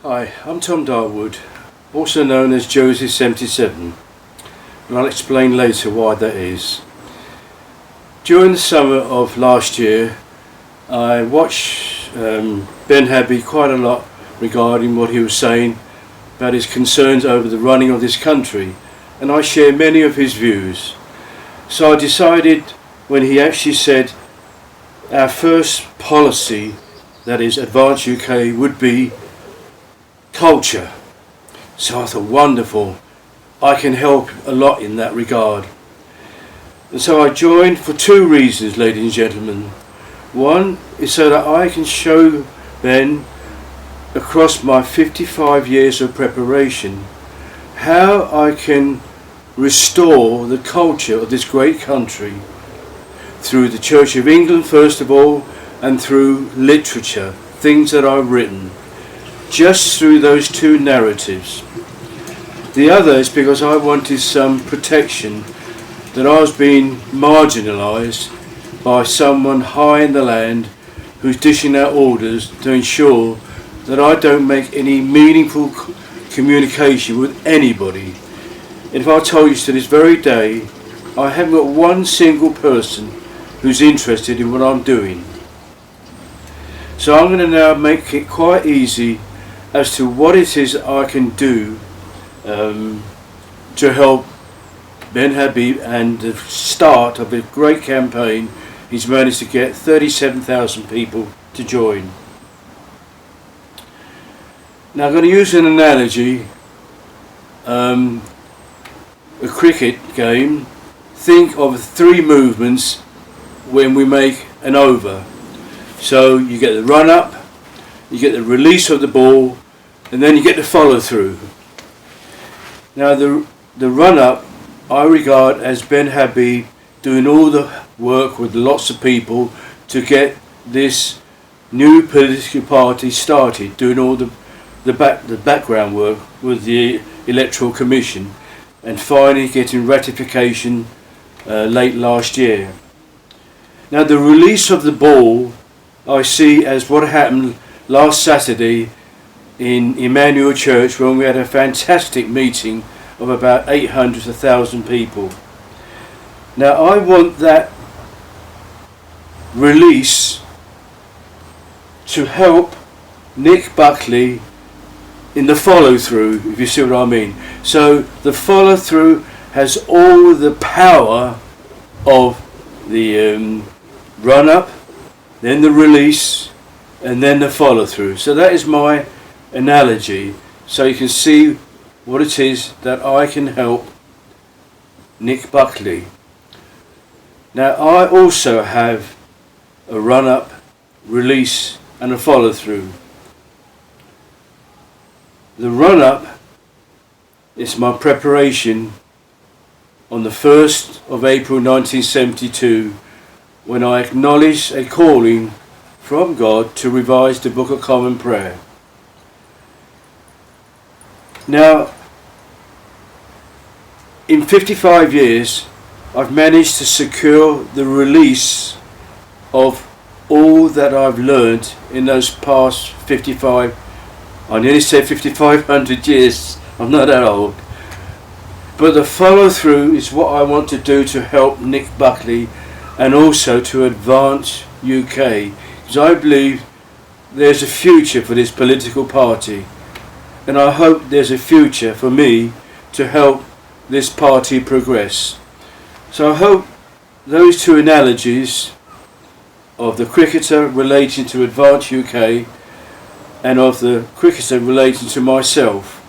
Hi, I'm Tom Darwood, also known as Josie77, and I'll explain later why that is. During the summer of last year, I watched Ben Habby quite a lot regarding what he was saying about his concerns over the running of this country, and I share many of his views. So I decided, when he actually said our first policy, that is Advance UK, would be culture. So I thought, wonderful, I can help a lot in that regard. And so I joined for two reasons, ladies and gentlemen. One is so that I can show Ben, across my 55 years of preparation, how I can restore the culture of this great country through the Church of England first of all, and through literature, things that I've written, just through those two narratives. The other is because I wanted some protection, that I was being marginalised by someone high in the land who's dishing out orders to ensure that I don't make any meaningful communication with anybody. And if I told you to this very day, I haven't got one single person who's interested in what I'm doing. So I'm going to now make it quite easy as to what it is I can do to help Ben Habby, and the start of a great campaign. He's managed to get 37,000 people to join. Now I'm going to use an analogy, a cricket game. Think of three movements when we make an over. So you get the run up, you get the release of the ball, and then you get the follow through. Now the run up I regard as Ben Habby doing all the work with lots of people to get this new political party started, doing all the background work with the Electoral Commission, and finally getting ratification late last year. Now the release of the ball I see as what happened last Saturday in Emmanuel Church, when we had a fantastic meeting of about 800 to 1,000 people. Now I want that release to help Nick Buckley in the follow through, if you see what I mean. So the follow through has all the power of the run up, then the release, and then the follow through. So that is my analogy, so you can see what it is that I can help Nick Buckley. Now I also have a run up, release, and a follow through. The run up is my preparation on the 1st of April 1972, when I acknowledged a calling from God to revise the Book of Common Prayer. Now, in 55 years, I've managed to secure the release of all that I've learned in those past 55, I nearly said 5,500 years, I'm not that old. But the follow through is what I want to do to help Nick Buckley, and also to Advance UK, because I believe there's a future for this political party, and I hope there's a future for me to help this party progress. So I hope those two analogies of the cricketer relating to Advance UK and of the cricketer relating to myself.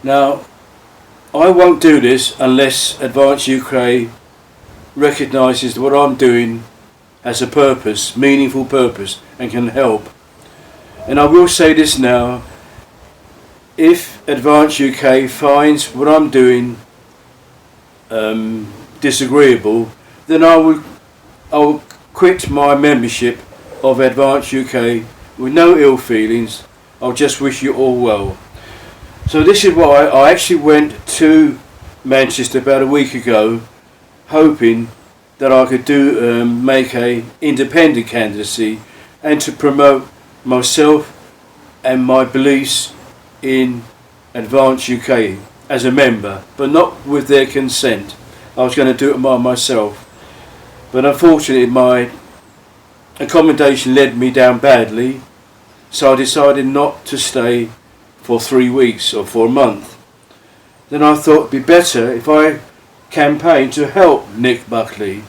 Now I won't do this unless Advance UK recognises that what I'm doing has a purpose, meaningful purpose, and can help. And I will say this now, if Advance UK finds what I'm doing disagreeable, then I will quit my membership of Advance UK with no ill feelings. I'll just wish you all well. So this is why I actually went to Manchester about a week ago, hoping that I could make a independent candidacy and to promote myself and my beliefs in Advance UK as a member, but not with their consent. I was going to do it by myself, but unfortunately my accommodation led me down badly, so I decided not to stay for 3 weeks or for a month. Then I thought it'd be better if I campaigned to help Nick Buckley.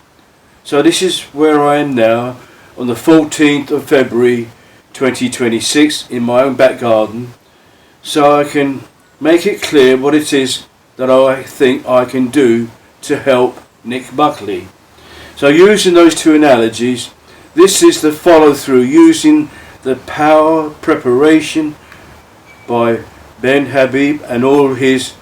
So this is where I am now on the 14th of February 2026 in my own back garden, so I can make it clear what it is that I think I can do to help Nick Buckley. So using those two analogies, this is the follow through using the power preparation by Ben Habib and all his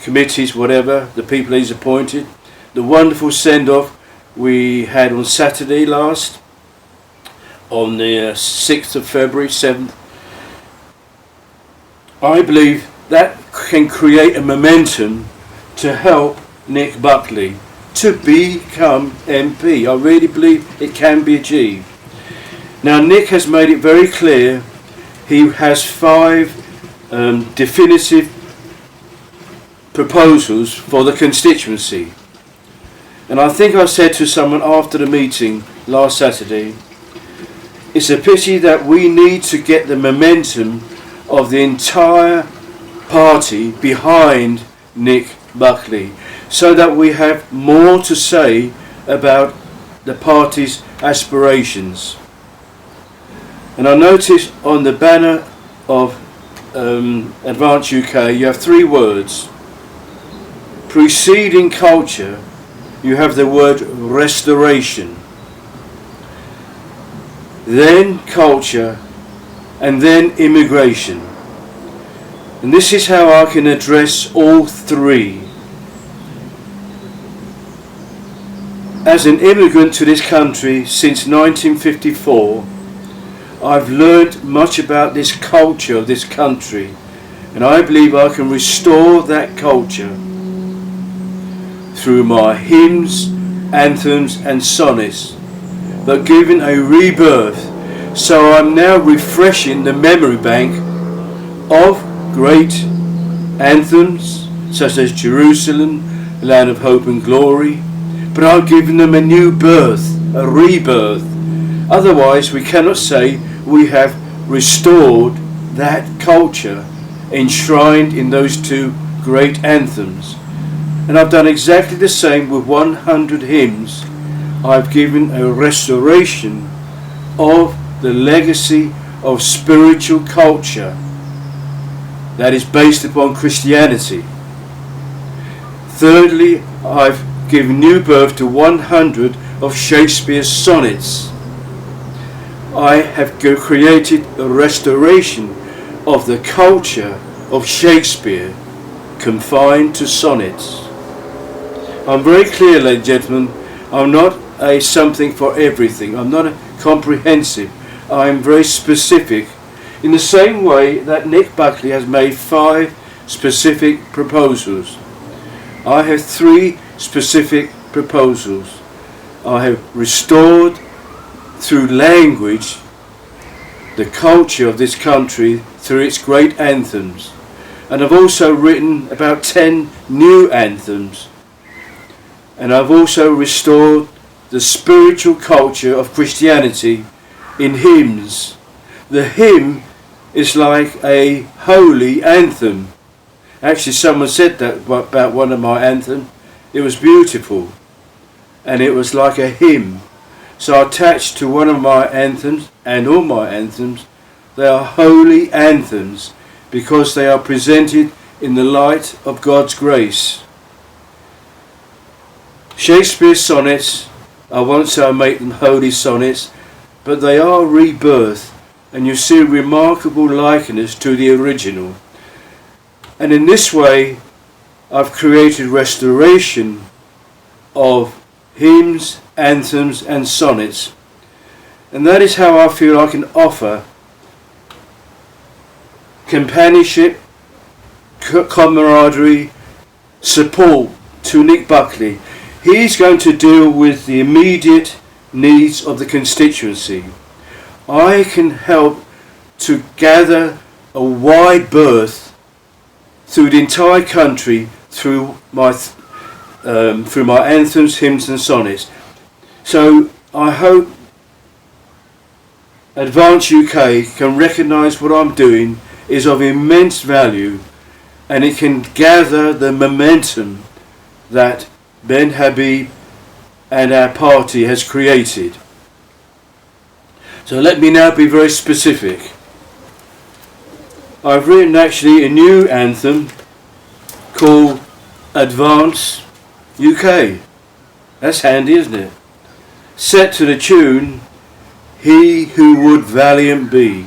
committees, whatever, the people he's appointed, the wonderful send-off we had on Saturday last, on the 6th of February, 7th. I believe that can create a momentum to help Nick Buckley to become MP. I really believe it can be achieved. Now Nick has made it very clear he has 5 definitive proposals for the constituency. And I think I said to someone after the meeting last Saturday, it's a pity that we need to get the momentum of the entire party behind Nick Buckley, so that we have more to say about the party's aspirations. And I noticed on the banner of Advance UK you have 3 words. Preceding culture, you have the word restoration, then culture, and then immigration. And this is how I can address all 3. As an immigrant to this country since 1954, I've learned much about this culture of this country, and I believe I can restore that culture through my hymns, anthems and sonnets, but given a rebirth. So I'm now refreshing the memory bank of great anthems such as Jerusalem, Land of Hope and Glory, but I've given them a new birth, a rebirth. Otherwise we cannot say we have restored that culture enshrined in those 2 great anthems. And I've done exactly the same with 100 hymns. I've given a restoration of the legacy of spiritual culture that is based upon Christianity. Thirdly, I've given new birth to 100 of Shakespeare's sonnets. I have created a restoration of the culture of Shakespeare confined to sonnets. I'm very clear, ladies and gentlemen, I'm not a something for everything. I'm not a comprehensive. I'm very specific. In the same way that Nick Buckley has made 5 specific proposals, I have 3 specific proposals. I have restored through language the culture of this country through its great anthems, and I've also written about 10 new anthems, and I've also restored the spiritual culture of Christianity in hymns. The hymn is like a holy anthem. Actually, someone said that about one of my anthems. It was beautiful, and it was like a hymn. So attached to one of my anthems, and all my anthems, they are holy anthems because they are presented in the light of God's grace. Shakespeare's sonnets, I won't say I make them holy sonnets, but they are rebirth, and you see a remarkable likeness to the original. And in this way, I've created restoration of hymns, anthems and sonnets. And that is how I feel I can offer companionship, camaraderie, support to Nick Buckley. He's going to deal with the immediate needs of the constituency. I can help to gather a wide berth through the entire country through my anthems, hymns and sonnets. So I hope Advance UK can recognise what I'm doing is of immense value, and it can gather the momentum that Ben Habib and our party has created. So let me now be very specific. I've written actually a new anthem called Advance UK. That's handy, isn't it? Set to the tune He Who Would Valiant Be.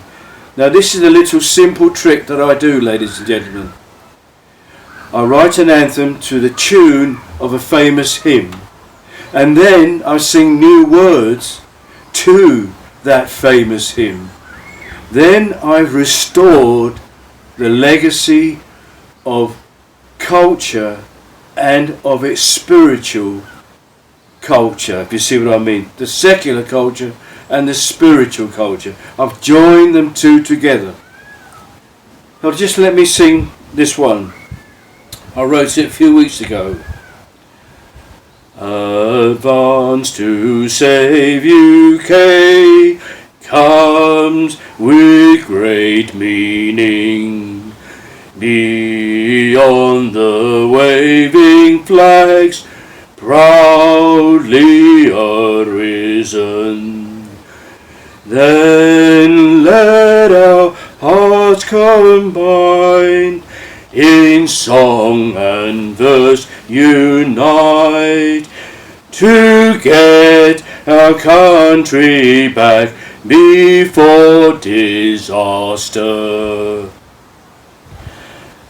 Now this is a little simple trick that I do, ladies and gentlemen. I write an anthem to the tune of a famous hymn, and then I sing new words to that famous hymn. Then I've restored the legacy of culture and of its spiritual culture, if you see what I mean. The secular culture and the spiritual culture. I've joined them two together. Now just let me sing this one. I wrote it a few weeks ago. Advance to save UK comes with great meaning. Beyond the waving flags proudly arisen. Then let our hearts combine, in song and verse unite, to get our country back before disaster.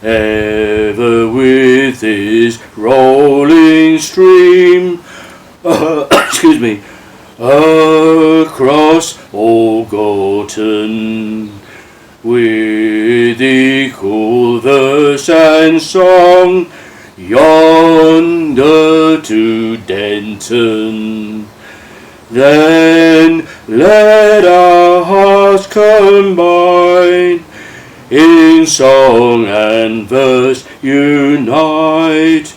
Ever with this rolling stream, across old Gorton, with equal verse and song, yonder to Denton. Then let our hearts combine, in song and verse unite,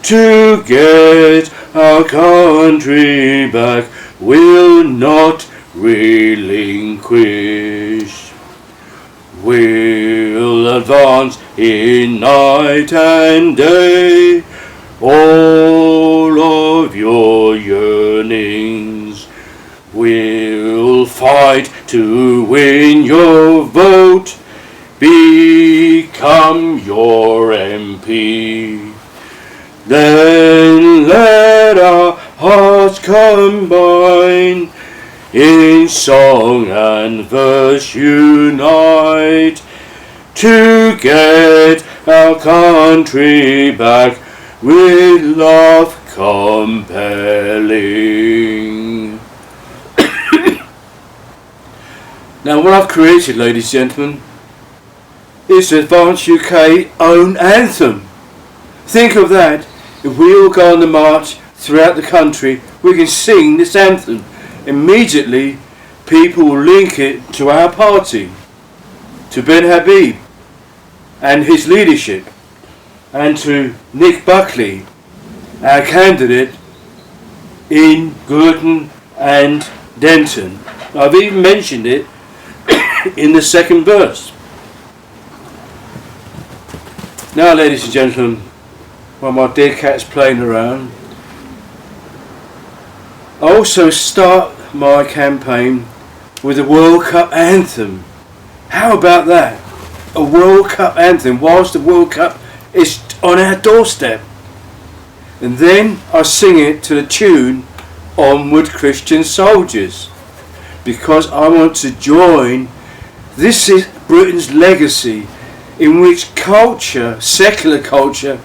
to get our country back, will not relinquish. We'll advance in night and day, all of your yearnings. We'll fight to win your vote, become your MP. Then let our hearts combine, in song and verse unite, to get our country back, with love compelling. Now what I've created, ladies and gentlemen, is Advance UK own anthem. Think of that. If we all go on the march throughout the country, we can sing this anthem. Immediately people will link it to our party, to Ben Habib and his leadership, and to Nick Buckley, our candidate in Gorton and Denton. I've even mentioned it in the second verse. Now, ladies and gentlemen, while my dear cat's playing around, I also start my campaign with a World Cup anthem. How about that? A World Cup anthem whilst the World Cup is on our doorstep. And then I sing it to the tune Onward Christian Soldiers, because I want to join. This is Britain's legacy, in which culture, secular culture,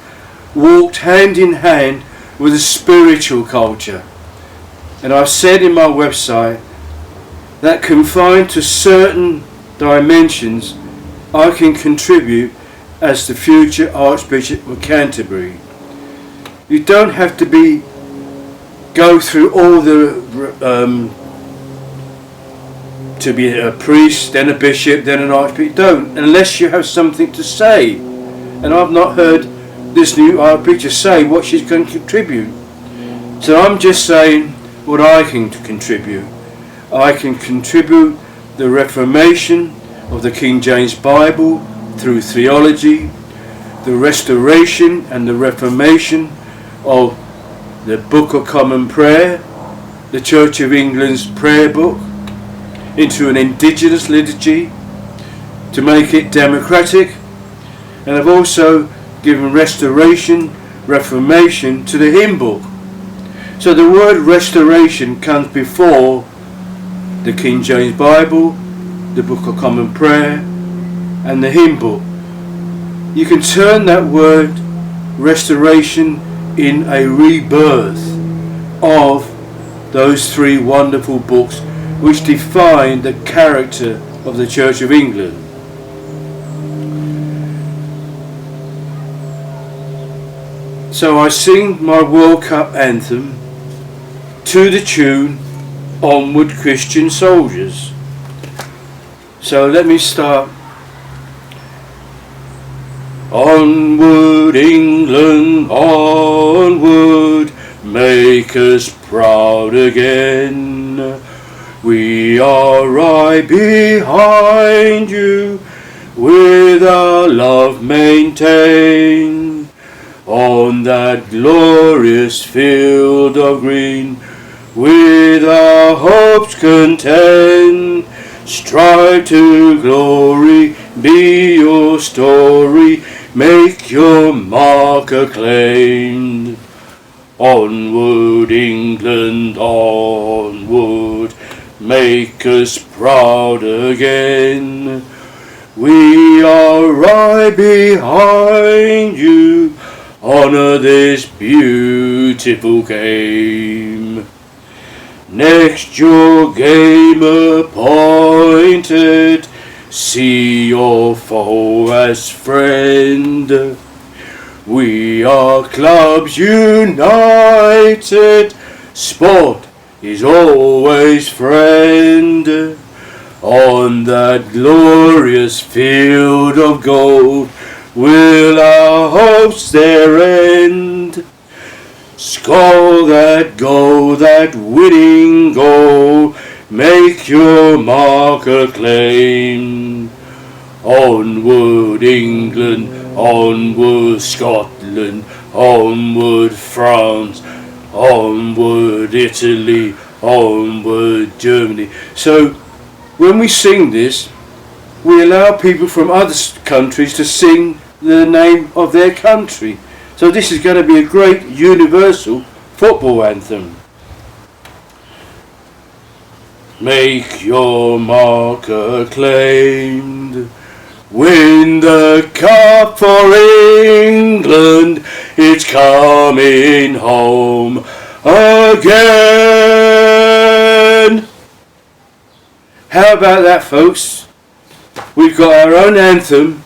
walked hand in hand with a spiritual culture. And I've said in my website that confined to certain dimensions, I can contribute as the future Archbishop of Canterbury. You don't have to go through all the to be a priest, then a bishop, then an archbishop. Don't, unless you have something to say. And I've not heard this new archbishop say what she's going to contribute. So I'm just saying what I can contribute. I can contribute the reformation of the King James Bible through theology, the restoration and the reformation of the Book of Common Prayer, the Church of England's prayer book, into an indigenous liturgy to make it democratic. And I've also given restoration, reformation to the hymn book. So the word restoration comes before the King James Bible, the Book of Common Prayer, and the hymn book. You can turn that word restoration in a rebirth of those three wonderful books which define the character of the Church of England. So I sing my World Cup anthem to the tune Onward Christian Soldiers. So let me start. Onward England, onward, make us proud again. We are right behind you, with our love maintain. On that glorious field of green, with our hopes contend. Strive to glory, be your story, make your mark acclaimed. Onward England, onward, make us proud again. We are right behind you, honour this beautiful game. Next your game appointed, see your foe as friend. We are clubs united, sport is always friend. On that glorious field of gold, will our hopes there end? Score that goal, that winning goal, make your mark acclaim. Onward England, onward Scotland, onward France, onward Italy, onward Germany. So when we sing this, we allow people from other countries to sing the name of their country. So this is going to be a great universal football anthem. Make your mark acclaimed. Win the cup for England. It's coming home again. How about that, folks? We've got our own anthem.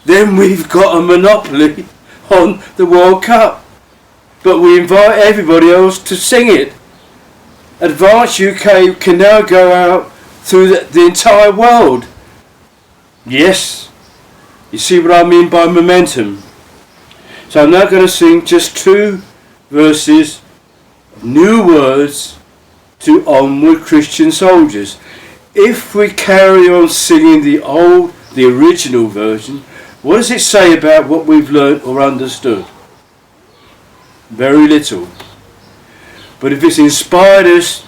Then we've got a monopoly on the World Cup, but we invite everybody else to sing it. Advance UK can now go out through the entire world. Yes, you see what I mean by momentum. So I'm now going to sing just 2 verses, new words to Onward Christian Soldiers. If we carry on singing the original version, what does it say about what we've learnt or understood? Very little. But if it's inspired us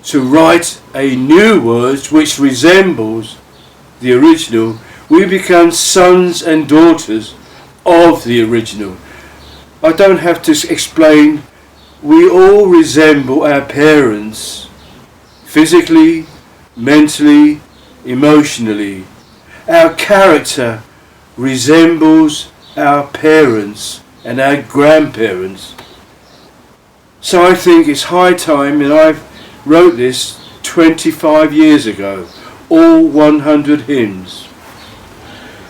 to write a new word which resembles the original, we become sons and daughters of the original. I don't have to explain, we all resemble our parents, physically, mentally, emotionally. Our character resembles our parents and our grandparents. So I think it's high time, and I wrote this 25 years ago, all 100 hymns.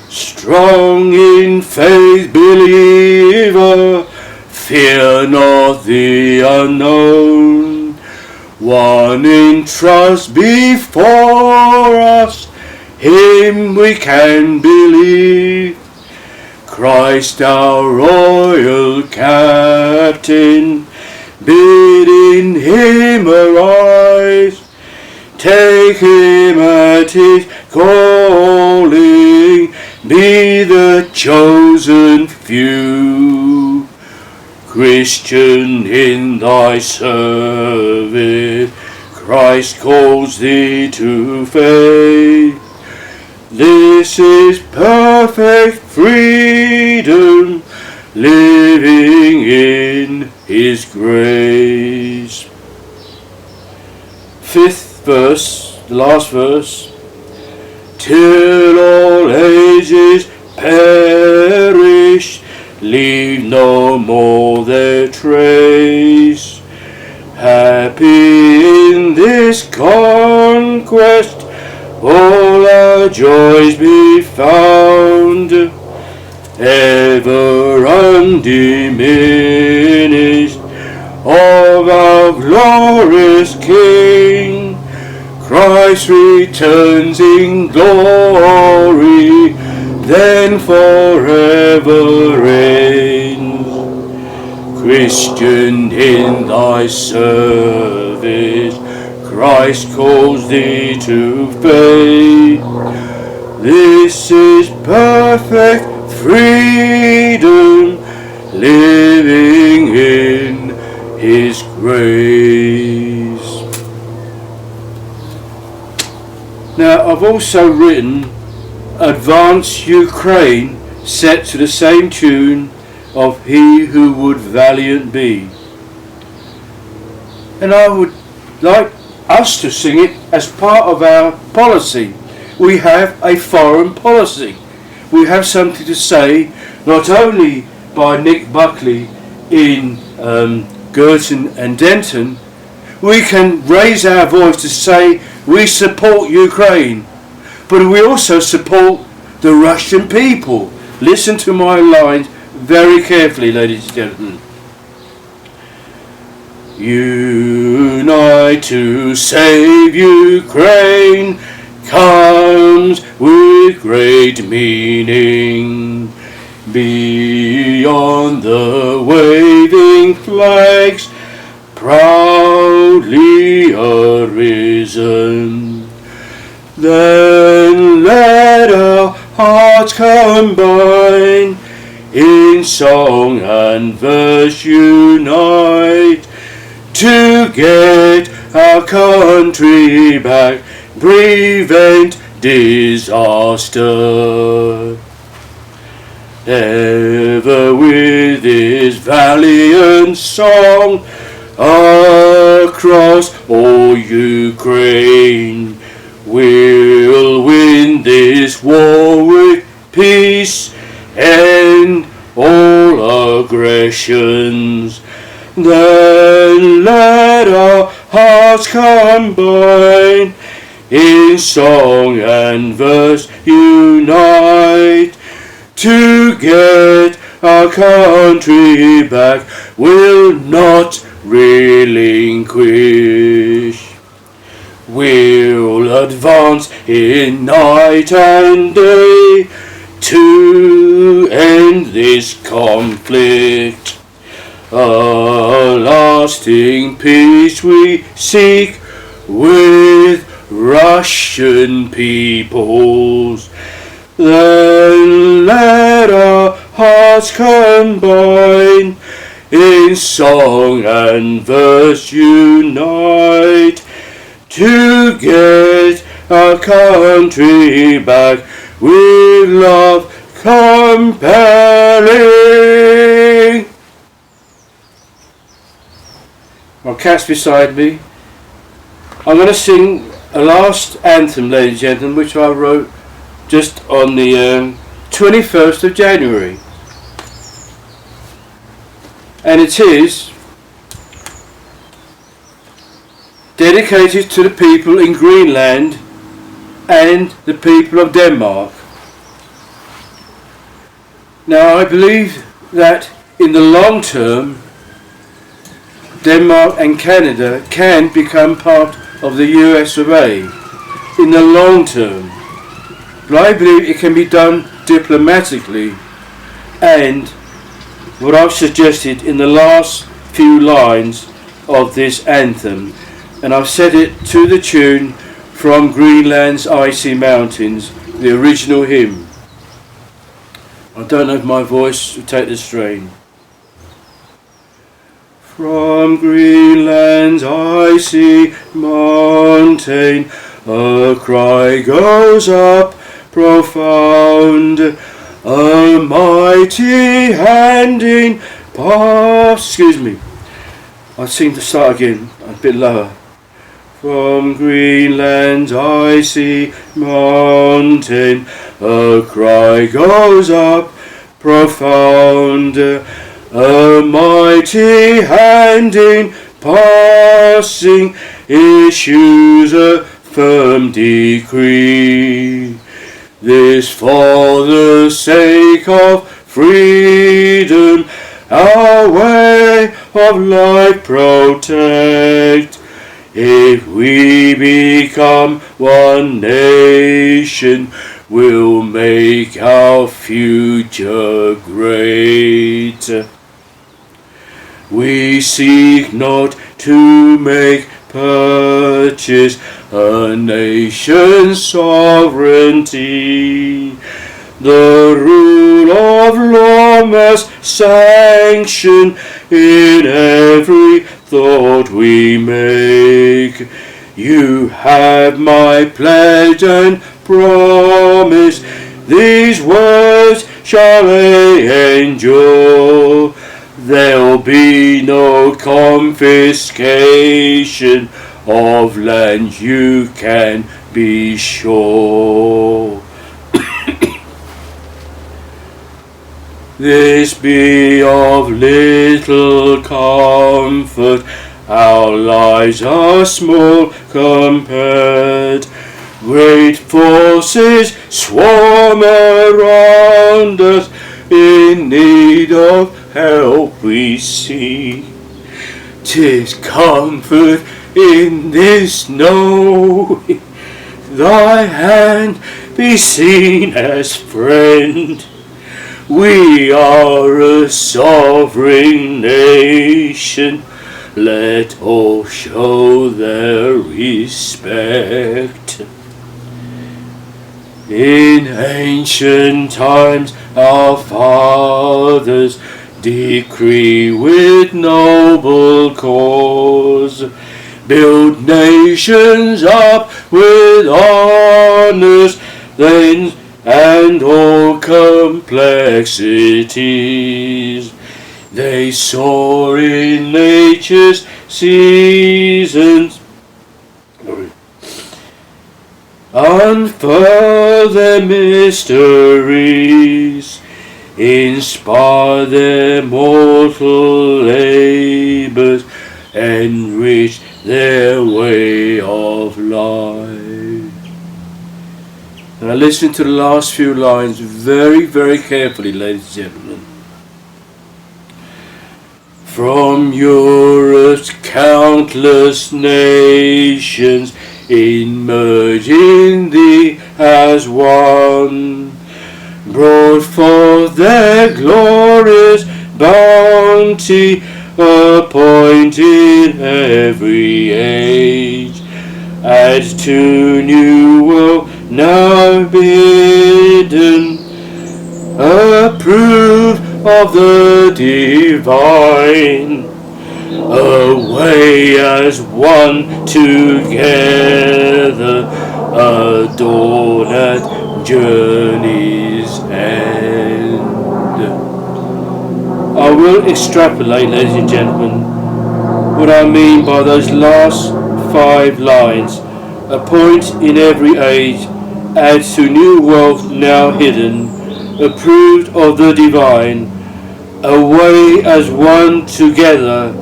Strong in faith, believer, fear not the unknown. one in trust before us, him we can believe. Christ our royal captain, bidding him arise, take him at his calling, be the chosen few. Christian, in thy service, Christ calls thee to faith. This is perfect freedom, living in his grace. Fifth verse, the last verse. Till all ages perish, leave no more their trace. Happy in this conquest, all our joys be found, ever undiminished, of our glorious King. Christ returns in glory, then forever reigns. Christian, in thy service, Christ calls thee to faith. This is perfect freedom, living in his grace. Now, I've also written Advance Ukraine, set to the same tune of He Who Would Valiant Be. And I would like us to sing it as part of our policy. We have a foreign policy. We have something to say, not only by Nick Buckley in Gorton and Denton. We can raise our voice to say we support Ukraine, but we also support the Russian people. Listen to my lines very carefully, ladies and gentlemen. Unite to save Ukraine comes with great meaning. Beyond the waving flags proudly arisen, then let our hearts combine, in song and verse unite, to get our country back, prevent disaster. Ever with this valiant song, across all Ukraine, we'll win this war with peace, end all aggressions. Then let our hearts combine, in song and verse unite, to get our country back, will not relinquish. We'll advance in night and day to end this conflict. A lasting peace we seek with Russian peoples. Then let our hearts combine, in song and verse unite, to get our country back with love compelling. My cat's beside me. I'm going to sing a last anthem, ladies and gentlemen, which I wrote just on the 21st of January. And it is dedicated to the people in Greenland and the people of Denmark. Now, I believe that in the long term, Denmark and Canada can become part of the US of A in the long term. But I believe it can be done diplomatically, and what I've suggested in the last few lines of this anthem, and I've set it to the tune From Greenland's Icy Mountains, the original hymn. I don't know if my voice will take the strain. From Greenland's icy mountain a cry goes up profound, a mighty hand in I seem to start again, a bit lower. From Greenland's icy mountain a cry goes up profound, a mighty hand in passing issues a firm decree. This for the sake of freedom, our way of life protect. If we become one nation, we'll make our future great. We seek not to make purchase a nation's sovereignty. The rule of law must sanction in every thought we make. You have my pledge and promise, these words shall endure. There'll be no confiscation of land, you can be sure. This be of little comfort, our lives are small compared. Great forces swarm around us, in need of help we see. 'Tis comfort in this knowing, thy hand be seen as friend. We are a sovereign nation, let all show their respect. In ancient times our fathers decree with noble cause, build nations up with honours, then and all complexities. They soar in nature's seasons, unfurl their mysteries, inspire their mortal labours, enrich their way of life. Now listen to the last few lines very, very carefully, ladies and gentlemen. From Europe's countless nations, in merging thee as one, brought forth their glorious bounty, appointed every age, as to new world now bidden, approved of the divine, away as one together, adorn at journey's end. I will extrapolate, ladies and gentlemen, what I mean by those last 5 lines. A point in every age adds to new wealth now hidden, approved of the divine, away as one together,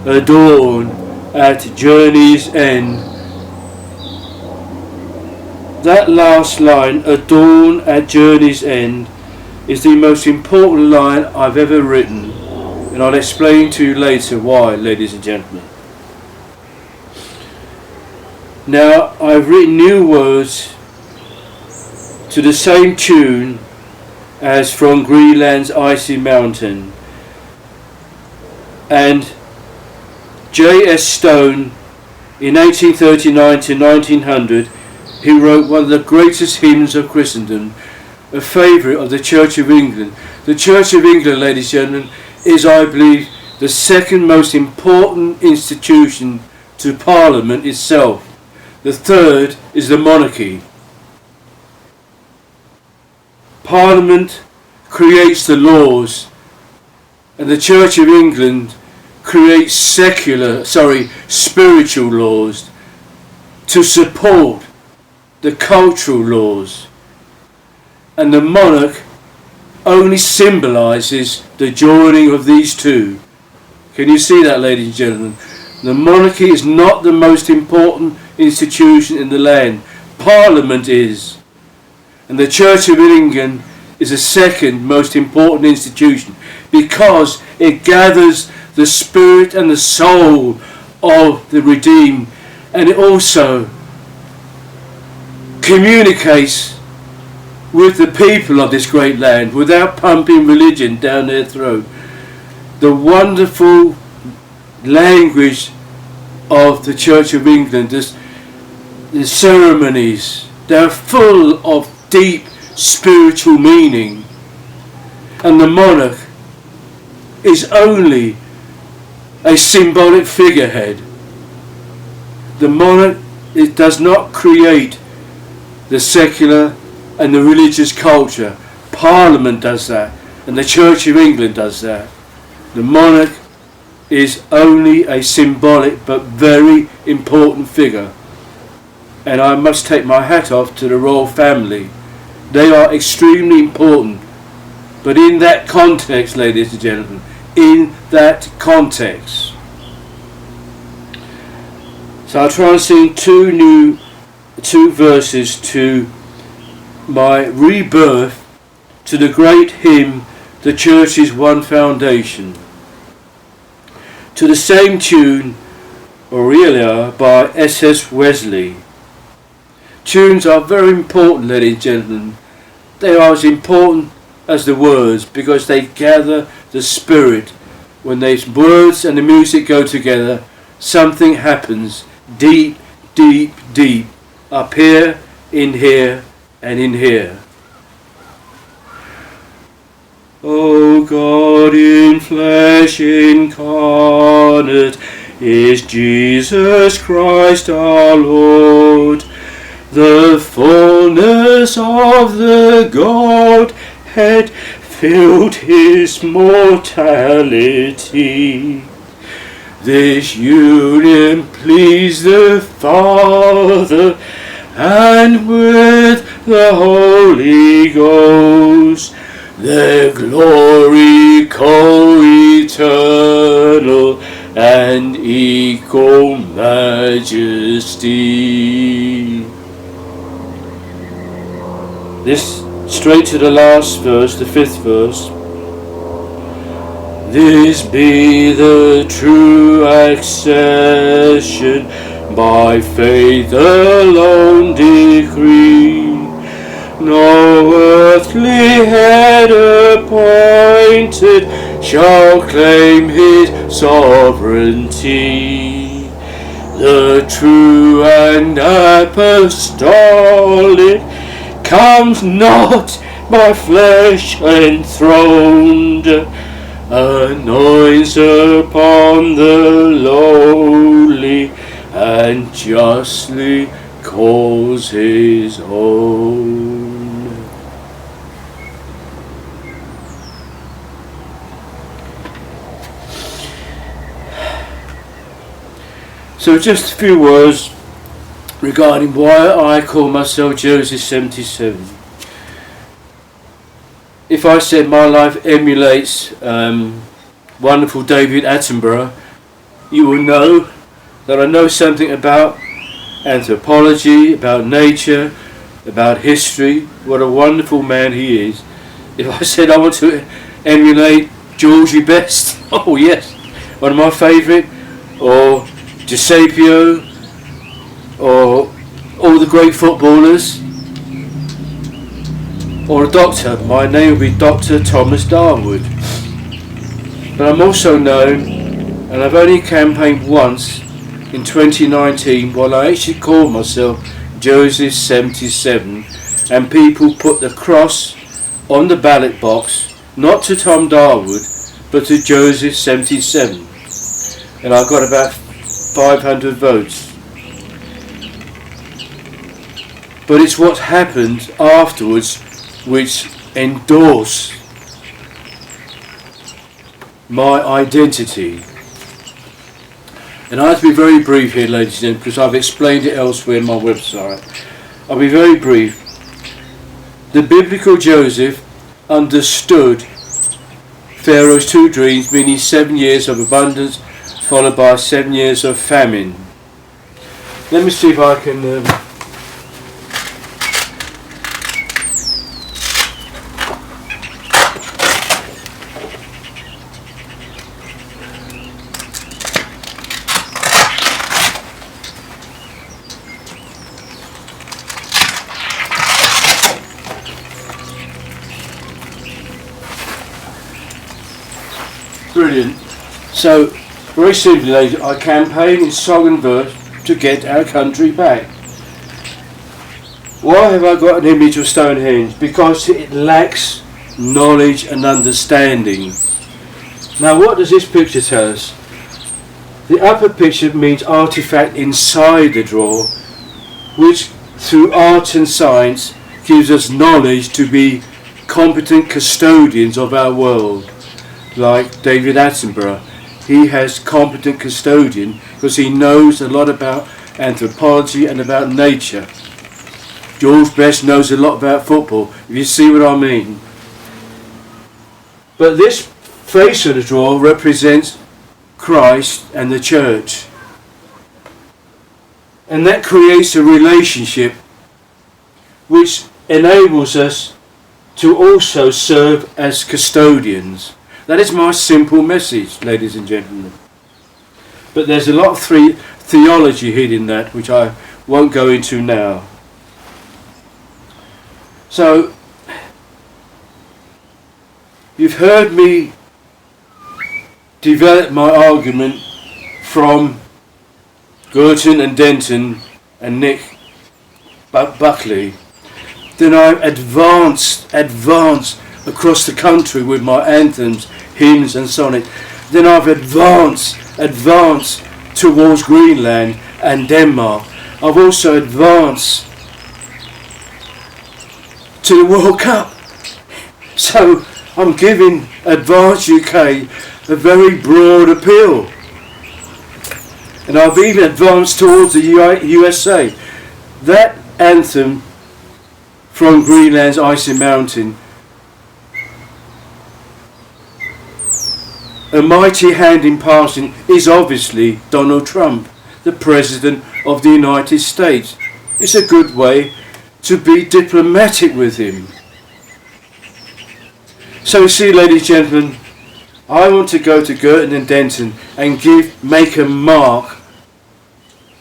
adorn at journey's end. That last line, adorn at journey's end, is the most important line I've ever written, and and I'll explain to you later why, ladies and gentlemen. Now, I've written new words to the same tune as from Greenland's Icy Mountain, and J.S. Stone in 1839 to 1900, he wrote one of the greatest hymns of Christendom, a favourite of the Church of England. The Church of England, ladies and gentlemen, is, I believe, the second most important institution to Parliament itself. The third is the monarchy. Parliament creates the laws, and the Church of England creates spiritual laws to support the cultural laws. And the monarch only symbolises the joining of these two. Can you see that, ladies and gentlemen? The monarchy is not the most important institution in the land. Parliament is. And the Church of England is the second most important institution because it gathers the spirit and the soul of the redeemed, and it also communicates with the people of this great land without pumping religion down their throat. The wonderful language of the Church of England, the ceremonies, they're full of deep spiritual meaning, and the monarch is only a symbolic figurehead. The monarch, it does not create the secular and the religious culture. Parliament does that, and the Church of England does that. The monarch is only a symbolic but very important figure, and I must take my hat off to the royal family. They are extremely important, but in that context, ladies and gentlemen, in that context. So I'll try and sing two verses to my rebirth to the great hymn, The Church's One Foundation, to the same tune, Aurelia by S.S. Wesley. Tunes are very important, ladies and gentlemen. They are as important as the words because they gather the spirit. When those words and the music go together, something happens deep, deep, deep, up here, and in here. O God in flesh incarnate is Jesus Christ our Lord, the fullness of the Godhead filled his mortality. This union pleased the Father, and with the Holy Ghost, their glory co-eternal and equal majesty. This straight to the last verse, the fifth verse. This be the true accession, by faith alone decree. No earthly head appointed shall claim his sovereignty. The true and apostolic comes not by flesh enthroned, anoints upon the lowly, and justly calls his own. So just a few words regarding why I call myself Joseph 77. If I said my life emulates wonderful David Attenborough, you will know that I know something about anthropology, about nature, about history. What a wonderful man he is. If I said I want to emulate Georgie Best, oh yes, one of my favourite, or Giuseppio, or all the great footballers, or a doctor. My name will be Dr. Thomas Darwood. But I'm also known, and I've only campaigned once in 2019 while I actually called myself Joseph 77, and people put the cross on the ballot box, not to Tom Darwood, but to Joseph 77. And I got about 500 votes. But it's what happened afterwards which endorsed my identity. And I have to be very brief here, ladies and gentlemen, because I've explained it elsewhere in my website. I'll be very brief. The biblical Joseph understood Pharaoh's 2 dreams, meaning 7 years of abundance followed by 7 years of famine. Let me see if I can brilliant. So, very simply, ladies, I campaign in song and verse to get our country back. Why have I got an image of Stonehenge? Because it lacks knowledge and understanding. Now, what does this picture tell us? The upper picture means artifact inside the drawer, which through art and science gives us knowledge to be competent custodians of our world. Like David Attenborough, he has competent custodian because he knows a lot about anthropology and about nature. George Best knows a lot about football, if you see what I mean. But this face of the drawer represents Christ and the church. And that creates a relationship which enables us to also serve as custodians. That is my simple message, ladies and gentlemen. But there's a lot of theology hidden in that, which I won't go into now. So, you've heard me develop my argument from Gorton and Denton and Nick Buckley. Then I advanced across the country with my anthems, hymns and sonnets. Then I've advanced towards Greenland and Denmark. I've also advanced to the World Cup. So I'm giving Advanced UK a very broad appeal. And I've even advanced towards the USA. That anthem from Greenland's icy mountain, a mighty hand in passing, is obviously Donald Trump, the President of the United States. It's a good way to be diplomatic with him. So see, ladies and gentlemen, I want to go to Gorton and Denton and make a mark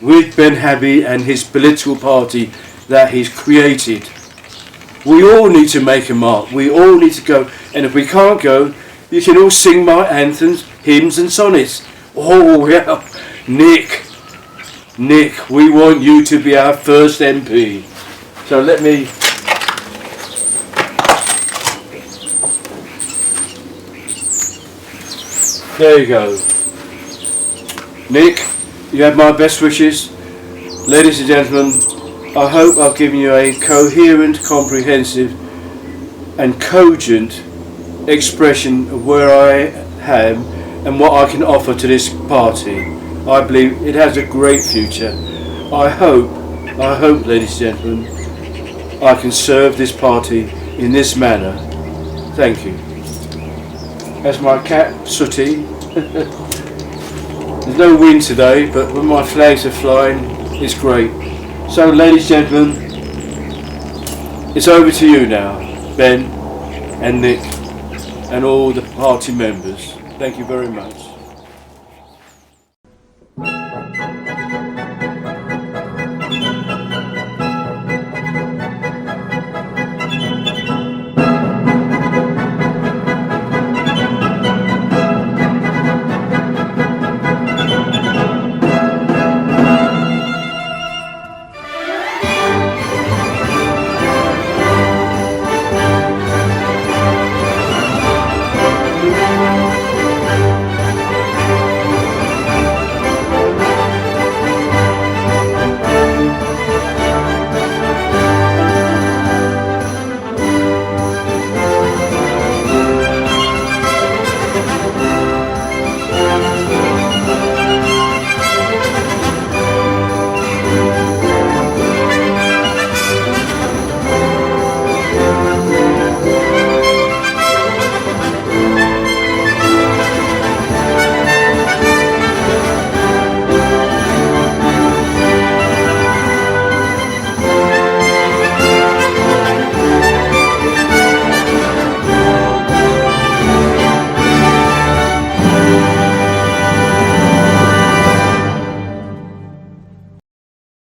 with Ben Habby and his political party that he's created. We all need to make a mark. We all need to go. And if we can't go, you can all sing my anthems, hymns and sonnets. Oh yeah, Nick, we want you to be our first MP. So let me... There you go. Nick, you have my best wishes. Ladies and gentlemen, I hope I've given you a coherent, comprehensive and cogent expression of where I am and what I can offer to this party. I believe it has a great future. I hope, ladies and gentlemen, I can serve this party in this manner. Thank you. That's my cat, Sooty. There's no wind today, but when my flags are flying, it's great. So, ladies and gentlemen, it's over to you now, Ben and Nick. and all the party members. Thank you very much.